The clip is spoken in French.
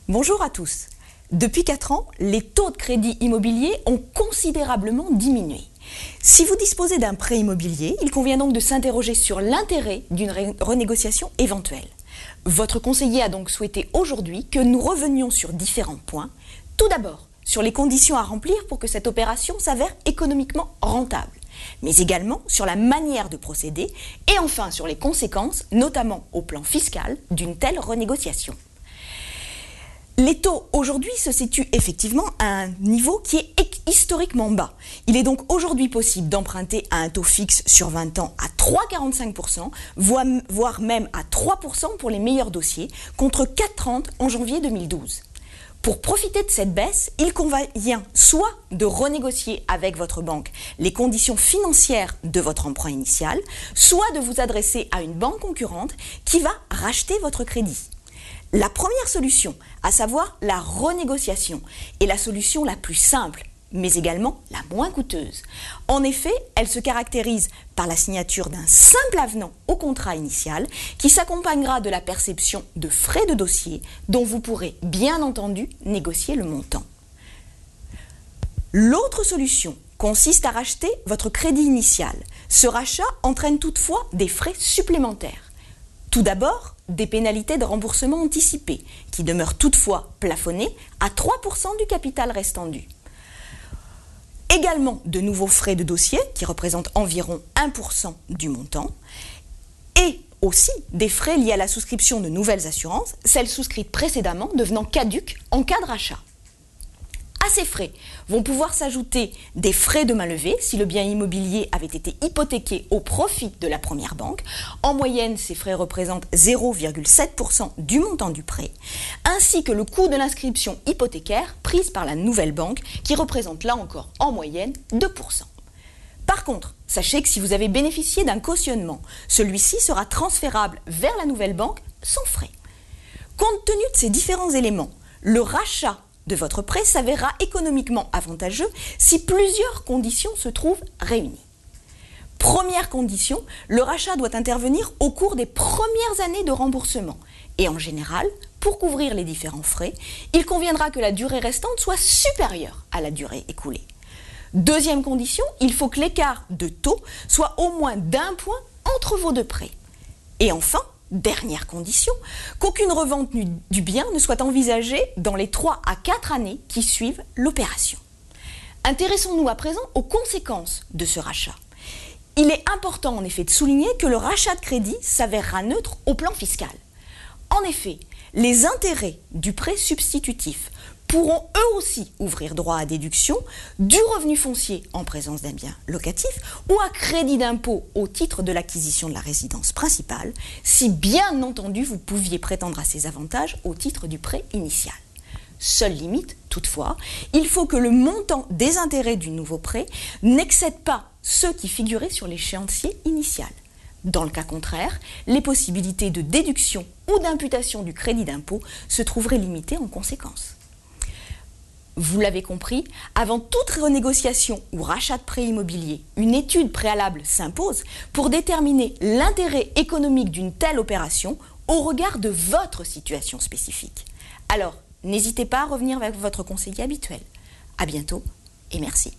Bonjour à tous. Depuis 4 ans, les taux de crédit immobilier ont considérablement diminué. Si vous disposez d'un prêt immobilier, il convient donc de s'interroger sur l'intérêt d'une renégociation éventuelle. Votre conseiller a donc souhaité aujourd'hui que nous revenions sur différents points. Tout d'abord, sur les conditions à remplir pour que cette opération s'avère économiquement rentable, mais également sur la manière de procéder et enfin sur les conséquences, notamment au plan fiscal, d'une telle renégociation. Les taux aujourd'hui se situent effectivement à un niveau qui est historiquement bas. Il est donc aujourd'hui possible d'emprunter à un taux fixe sur 20 ans à 3,45%, voire même à 3% pour les meilleurs dossiers, contre 4,30% en janvier 2012. Pour profiter de cette baisse, il convient soit de renégocier avec votre banque les conditions financières de votre emprunt initial, soit de vous adresser à une banque concurrente qui va racheter votre crédit. La première solution, à savoir la renégociation, est la solution la plus simple, mais également la moins coûteuse. En effet, elle se caractérise par la signature d'un simple avenant au contrat initial qui s'accompagnera de la perception de frais de dossier dont vous pourrez bien entendu négocier le montant. L'autre solution consiste à racheter votre crédit initial. Ce rachat entraîne toutefois des frais supplémentaires. Tout d'abord, des pénalités de remboursement anticipé, qui demeurent toutefois plafonnées à 3% du capital restant dû. Également de nouveaux frais de dossier, qui représentent environ 1% du montant, et aussi des frais liés à la souscription de nouvelles assurances, celles souscrites précédemment devenant caduques en cas de rachat. À ces frais vont pouvoir s'ajouter des frais de mainlevée si le bien immobilier avait été hypothéqué au profit de la première banque. En moyenne, ces frais représentent 0,7% du montant du prêt, ainsi que le coût de l'inscription hypothécaire prise par la nouvelle banque qui représente là encore en moyenne 2%. Par contre, sachez que si vous avez bénéficié d'un cautionnement, celui-ci sera transférable vers la nouvelle banque sans frais. Compte tenu de ces différents éléments, le rachat de votre prêt s'avérera économiquement avantageux si plusieurs conditions se trouvent réunies. Première condition, le rachat doit intervenir au cours des premières années de remboursement. Et en général, pour couvrir les différents frais, il conviendra que la durée restante soit supérieure à la durée écoulée. Deuxième condition, il faut que l'écart de taux soit au moins d'1 point entre vos deux prêts. Et enfin, dernière condition, qu'aucune revente du bien ne soit envisagée dans les 3 à 4 années qui suivent l'opération. Intéressons-nous à présent aux conséquences de ce rachat. Il est important en effet de souligner que le rachat de crédit s'avérera neutre au plan fiscal. En effet, les intérêts du prêt substitutif pourront eux aussi ouvrir droit à déduction du revenu foncier en présence d'un bien locatif ou à crédit d'impôt au titre de l'acquisition de la résidence principale, si bien entendu vous pouviez prétendre à ces avantages au titre du prêt initial. Seule limite, toutefois, il faut que le montant des intérêts du nouveau prêt n'excède pas ceux qui figuraient sur l'échéancier initial. Dans le cas contraire, les possibilités de déduction ou d'imputation du crédit d'impôt se trouveraient limitées en conséquence. Vous l'avez compris, avant toute renégociation ou rachat de prêt immobilier, une étude préalable s'impose pour déterminer l'intérêt économique d'une telle opération au regard de votre situation spécifique. Alors, n'hésitez pas à revenir avec votre conseiller habituel. À bientôt et merci.